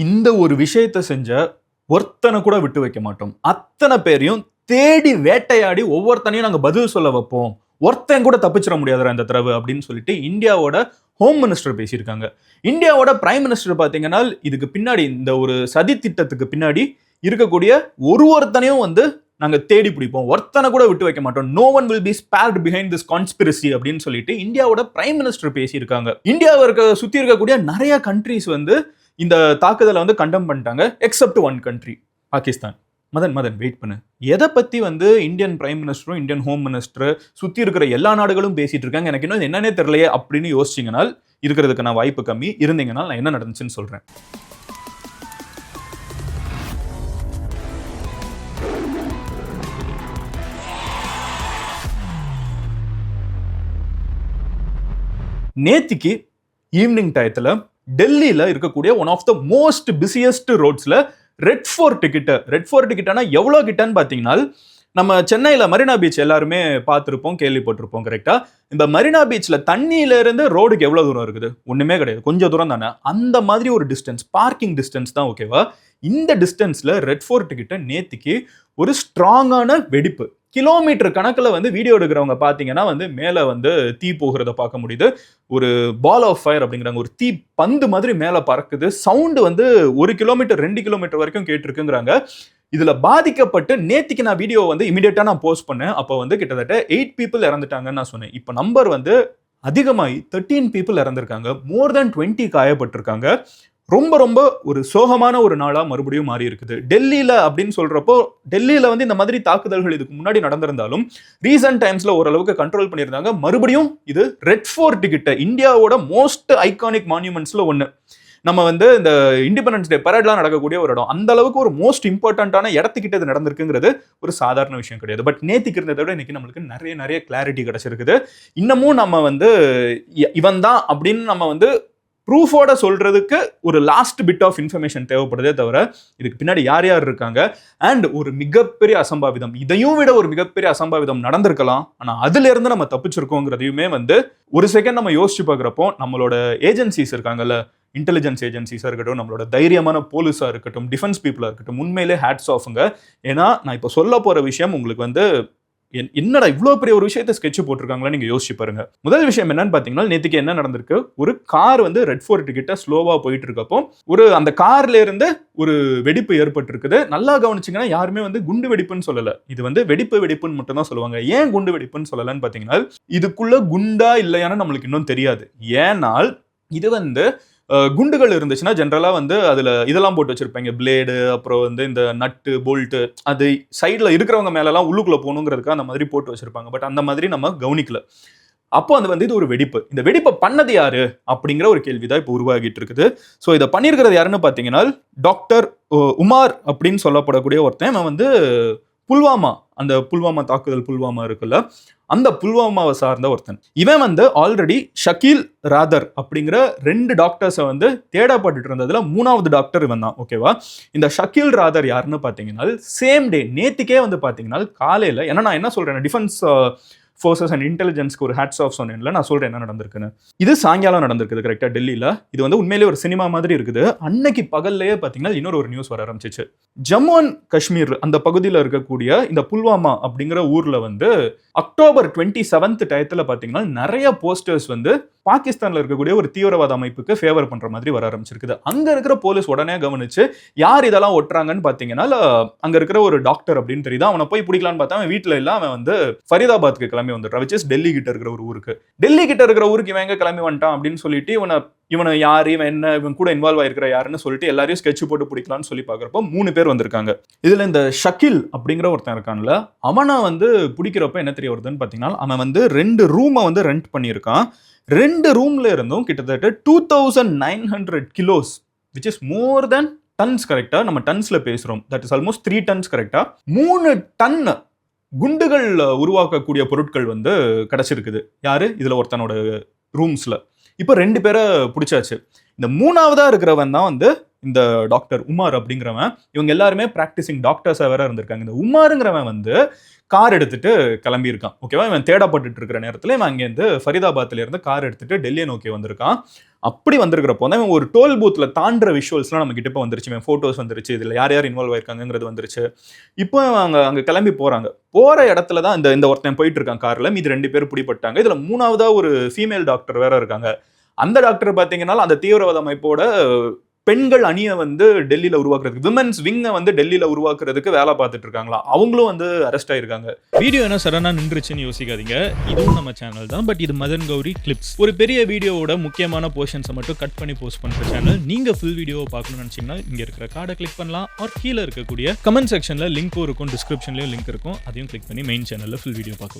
இந்த ஒரு விஷயத்தை செஞ்ச ஒருத்தனை கூட விட்டு வைக்க மாட்டோம். அத்தனை பேரையும் தேடி வேட்டையாடி ஒவ்வொருத்தனையும் நாங்க பதில் சொல்ல வைப்போம். ஒருத்தன் கூட தப்பிச்சிட முடியாதுடா இந்த தடவை அப்படின்னு சொல்லிட்டு இந்தியாவோட ஹோம் மினிஸ்டர் பேசியிருக்காங்க. இந்தியாவோட பிரைம் மினிஸ்டர் பாத்தீங்கன்னா இதுக்கு பின்னாடி இந்த ஒரு சதி திட்டத்துக்கு பின்னாடி இருக்கக்கூடிய ஒருத்தனையும் நாங்க தேடி பிடிப்போம், ஒருத்தனை கூட விட்டு வைக்க மாட்டோம். No one will be spared behind this conspiracy அப்படின்னு சொல்லிட்டு இந்தியாவோட பிரைம் மினிஸ்டர் பேசியிருக்காங்க. இந்தியாவை சுத்தி இருக்கக்கூடிய நிறைய கண்ட்ரிஸ் இந்த தாக்குதலை கண்டம் பண்ணிட்டாங்க, except one country, Pakistan. Madan wait பண்ணு. எதை பத்தி இந்தியன் பிரைம் மினிஸ்டரும் இந்தியன் ஹோம் மினிஸ்டர் சுத்தி இருக்கிற எல்லா நாடுகளும் பேசிட்டு இருக்காங்க, எனக்கு இன்னும் என்னன்னே தெரியலையே அப்படின்னு யோசிச்சீங்கன்னா இருக்கிறதுக்கு நான் வாய்ப்பு கம்மி. இருந்தீங்கன்னா நான் என்ன நடந்துச்சுன்னு சொல்றேன். நேத்திக்கு ஈவினிங் டயத்துல டெல்லியில இருக்கக்கூடிய one of the most busiest ரோட்ஸ்ல ரெட் ஃபோர்ட் கிட்டனா எவ்வளவு கிட்டன்னு பாத்தீங்கன்னா, நம்ம சென்னையில மரீனா பீச் எல்லாருமே பார்த்துருப்போம், கேள்விப்பட்டிருப்போம். கரெக்டா? இந்த மரீனா பீச்ல தண்ணியில இருந்து ரோடுக்கு எவ்வளவு தூரம் இருக்குது? ஒண்ணுமே கிடையாது, கொஞ்சம் தூரம் தானே. அந்த மாதிரி ஒரு டிஸ்டன்ஸ், பார்க்கிங் டிஸ்டன்ஸ் தான். ஓகேவா? இந்த டிஸ்டன்ஸ்ல ரெட் ஃபோர்ட் கிட்ட நேத்திக்கு ஒரு ஸ்ட்ராங்கான வெடிப்பு, கிலோமீட்டர் கணக்கில் வீடியோ எடுக்கிறவங்க பார்த்தீங்கன்னா மேலே தீ போகிறத பார்க்க முடியுது. ஒரு பால் ஆஃப் ஃபயர் அப்படிங்கிறாங்க, ஒரு தீ பந்து மாதிரி மேலே பறக்குது. சவுண்டு 1 கிலோமீட்டர் 2 கிலோமீட்டர் வரைக்கும் கேட்டிருக்குங்கிறாங்க. இதுல பாதிக்கப்பட்டு நேத்திக்கு நான் வீடியோ இமிடியேட்டா நான் போஸ்ட் பண்ணேன். அப்போ கிட்டத்தட்ட 8 பீப்புள் இறந்துட்டாங்கன்னு நான் சொன்னேன். இப்போ நம்பர் அதிகமாகி 13 பீப்புள் இறந்திருக்காங்க, மோர் தென் 20 காயப்பட்டிருக்காங்க. ரொம்ப ரொம்ப ஒரு சோகமான ஒரு நாளா மறுபடியும் மாறி இருக்குது டெல்லியில அப்படின்னு சொல்றப்போ. டெல்லியில இந்த மாதிரி தாக்குதல்கள் இதுக்கு முன்னாடி நடந்திருந்தாலும் ரீசன்ட் டைம்ஸ்ல ஓரளவுக்கு கண்ட்ரோல் பண்ணியிருந்தாங்க. மறுபடியும் இது ரெட் ஃபோர்ட் கிட்ட, இந்தியாவோட மோஸ்ட் ஐகானிக் மான்யூமெண்ட்ஸ்ல ஒன்னு. நம்ம இந்த இண்டிபெண்டன்ஸ் டே பரேட்லாம் நடக்கக்கூடிய ஒரு இடம், அந்த அளவுக்கு ஒரு மோஸ்ட் இம்பார்ட்டன்டான இடத்துக்கிட்ட இது நடந்திருக்குங்கிறது ஒரு சாதாரண விஷயம் கிடையாது. பட் நேத்திக்கு இருந்ததை விட இன்னைக்கு நம்மளுக்கு நிறைய கிளாரிட்டி கிடைச்சிருக்குது. இன்னமும் நம்ம இவன் தான் அப்படின்னு நம்ம ப்ரூஃபோட சொல்றதுக்கு ஒரு லாஸ்ட் பிட் ஆஃப் இன்ஃபர்மேஷன் தேவைப்படுதே தவிர இதுக்கு பின்னாடி யார் யார் இருக்காங்க அண்ட் ஒரு மிகப்பெரிய அசம்பாவிதம், இதையும் விட ஒரு மிகப்பெரிய அசம்பாவிதம் நடந்திருக்கலாம், ஆனா அதுல இருந்து நம்ம தப்பிச்சிருக்கோங்கிறதையுமே ஒரு செகண்ட் நம்ம யோசிச்சு பார்க்குறப்போ நம்மளோட ஏஜென்சிஸ் இருக்காங்கல்ல, இன்டெலிஜென்ஸ் ஏஜென்சிஸா இருக்கட்டும், நம்மளோட தைரியமான போலீஸா இருக்கட்டும், டிஃபென்ஸ் பீப்புளா இருக்கட்டும், உண்மையிலே ஹேட்ஸ் ஆஃப்ங்க. ஏன்னா நான் இப்போ சொல்ல போற விஷயம் உங்களுக்கு என்னடா இவ்வளவு பெரிய ஒரு விஷயத்தை ஸ்கெட்ச் போட்டிருக்காங்களா நீங்க யோசிச்சு பாருங்க. முதல் விஷயம் என்னன்னு பாத்தீங்கன்னா, நேத்துக்கு என்ன நடந்திருக்கு, ஒரு கார் ரெட் ஃபோர்ட் கிட்ட ஸ்லோவா போயிட்டு இருக்கப்போ அந்த கார்ல இருந்து ஒரு வெடிப்பு ஏற்பட்டு இருக்குது. நல்லா கவனிச்சிங்கன்னா யாருமே குண்டு வெடிப்புன்னு சொல்லல, இது வெடிப்புன்னு மட்டும் தான் சொல்லுவாங்க. ஏன் குண்டு வெடிப்புன்னு சொல்லலன்னு பாத்தீங்கன்னா, இதுக்குள்ள குண்டா இல்லையான்னு நம்மளுக்கு இன்னும் தெரியாது. ஏனால் இது குண்டுகள் இருந்துச்சுன்னா ஜென்ரலா அதுல இதெல்லாம் போட்டு வச்சிருப்பாங்க, பிளேடு, அப்புறம் இந்த நட்டு போல்ட்டு, அது சைட்ல இருக்கிறவங்க மேல எல்லாம் உள்ளுக்குள்ள போகணுங்கிறதுக்கு அந்த மாதிரி போட்டு வச்சிருப்பாங்க. பட் அந்த மாதிரி நம்ம கவனிக்கல. அப்போ இது ஒரு வெடிப்பு. இந்த வெடிப்பை பண்ணது யாரு அப்படிங்கிற ஒரு கேள்விதான் இப்போ உருவாகிட்டு இருக்குது. ஸோ இதை பண்ணியிருக்கிறது யாருன்னு பாத்தீங்கன்னா, டாக்டர் உமார் அப்படின்னு சொல்லப்படக்கூடிய ஒருத்தன். புல்வாமா, அந்த புல்வாமா தாக்குதல், புல்வாமா இருக்குல்ல, அந்த புல்வாமாவை சார்ந்த ஒருத்தன். இவன் ஆல்ரெடி ஷக்கீல் ராதர் அப்படிங்கிற 2 டாக்டர்ஸை தேடப்பட்டு இருந்ததுல 3வது டாக்டர் இவன் தான். ஓகேவா? இந்த ஷக்கீல் ராதர் யாருன்னு பாத்தீங்கன்னா, சேம் டே நேத்திக்கே பாத்தீங்கன்னா காலையில, ஏன்னா நான் என்ன சொல்றேன், டிஃபென்ஸ் ஃபோர்ஸஸ் அண்ட் இன்டெலிஜென்ஸ்க்கு ஒரு ஹேட்ஸ் ஆஃப் சொன்னேன்ல, நான் சொல்றேன் என்ன நடந்திருக்குன்னு. இது சாயங்காலம் நடந்திருக்குது கரெக்டா டெல்லியில. இது உண்மையிலே ஒரு சினிமா மாதிரி இருக்குது. அன்னைக்கு பகல்லையே பாத்தீங்கன்னா இன்னொரு ஒரு நியூஸ் வர ஆரம்பிச்சிச்சு. ஜம்மு அண்ட் காஷ்மீர் அந்த பகுதியில் இருக்கக்கூடிய இந்த புல்வாமா அப்படிங்கிற ஊர்ல அக்டோபர் 27 டயத்துல பாத்தீங்கன்னா நிறைய போஸ்டர்ஸ் பாகிஸ்தான்ல இருக்கக்கூடிய ஒரு தீவிரவாத அமைப்புக்கு ஃபேவர் பண்ற மாதிரி வர ஆரம்பிச்சிருக்குது. அங்க இருக்கிற போலீஸ் உடனே கவனிச்சு யார் இதெல்லாம் ஒட்டுறாங்கன்னு பாத்தீங்கன்னா, அங்க இருக்கிற ஒரு டாக்டர் அப்படின்னு தெரியுது. அவனை போய் பிடிக்கலான்னு பார்த்தா அவன் வீட்டுல இல்ல, அவன் ஃபரிதாபாத்துக்கு கிளம்பி வந்துட்டான், which is டெல்லி கிட்ட இருக்கிற ஒரு ஊருக்கு. டெல்லி கிட்ட இருக்கிற ஊருக்கு இவன் எங்க கிளம்பி வந்துட்டான் அப்படின்னு சொல்லிட்டு இவனை யார், இவன் என்ன, இவன் கூட இன்வால்வ் ஆயிருக்கிற யாருன்னு சொல்லிட்டு எல்லாரையும் ஸ்கெட்ச் போட்டு பிடிக்கலாம்னு சொல்லி பாக்குறப்போ 3 பேர் வந்திருக்காங்க. இதுல இந்த ஷக்கீல் அப்படிங்கிற ஒருத்தன் இருக்கான்ல, அவனை பிடிக்கிறப்ப என்ன தெரிய வருதுன்னு பாத்தீங்கன்னா, அவன் 2 ரூமை ரெண்ட் பண்ணியிருக்கான். 2 ரூம்ல இருந்தும் கிட்டத்தட்ட 2900 kilos, which is more than tons. கரெக்டா? நம்ம டன்ஸ்ல பேசுறோம். That is almost 3 tons. கரெக்டா? 3 டன் குண்டுகள் உருவாக்கக்கூடிய பொருட்கள் கிடைச்சிருக்குது. யாரு? இதுல ஒருத்தனோட ரூம்ஸ்ல. இப்போ 2 பேரை பிடிச்சாச்சு. இந்த 3வதா இருக்கிறவன் தான் இந்த டாக்டர் உமார் அப்படிங்கிறவன், இவங்க எல்லாருமே பிராக்டிசிங் டாக்டர்ஸா வேற இருந்திருக்காங்க. இந்த உமாருங்கிறவன் வந்து கார் எடுத்துட்டு கிளம்பி இருக்கான். ஓகேவா? இவன் தேடப்பட்டுட்டு இருக்கிற நேரத்துல இவன் அங்கேருந்து ஃபரிதாபாத்ல இருந்து கார் எடுத்துட்டு டெல்லியை நோக்கி வந்திருக்கான். அப்படி வந்திருக்கிறப்போ தான் இவன் ஒரு டோல் பூத்ல தாண்டுற விஷுவல்ஸ்லாம் நம்ம கிட்ட இப்போ வந்துருச்சு. இவன் போட்டோஸ் வந்துருச்சு. இதுல யார் யார் இன்வால்வ் ஆயிருக்காங்கிறது வந்துருச்சு. இப்போ அவங்க அங்க கிளம்பி போறாங்க. போற இடத்துல தான் இந்த ஒருத்தன் போயிட்டு இருக்கான் கார்ல. மீதி 2 பேர் பிடிபட்டாங்க. இதுல 3வதா ஒரு ஃபீமேல் டாக்டர் வேற இருக்காங்க. அந்த டாக்டர் பாத்தீங்கன்னா அந்த தீவிரவாத அமைப்போட பெண்கள் அணியை வந்து டெல்லியில உருவாக்குறதுக்கு, விமென்ஸ் விங்கை வந்து டெல்லியில உருவாக்குறதுக்கு வேலை பார்த்துட்டு இருக்காங்களா, அவங்களும் வந்து அரெஸ்ட் ஆயிருக்காங்க. வீடியோ என்ன சடனா நின்றுச்சுன்னு யோசிக்காதீங்க, இதுவும் நம்ம சேனல் தான். பட் இது மதன் கௌரி கிளிப்ஸ். ஒரு பெரிய வீடியோவோட முக்கியமான போர்ஷன்ஸை மட்டும் கட் பண்ணி போஸ்ட் பண்ற சேனல். நீங்க ஃபுல் வீடியோவை பார்க்கணும்னு நினைச்சீங்கன்னா இங்க இருக்கிற கார்டை கிளிக் பண்ணலாம். ஆர் கீழே இருக்கக்கூடிய கமெண்ட் செக்ஷன்ல லிங்க்கும் இருக்கும், டிஸ்கிரிப்ஷன்லயும் லிங்க் இருக்கும். அதையும் கிளிக் பண்ணி மெயின் சேனல்ல ஃபுல் வீடியோ பார்க்கலாம்.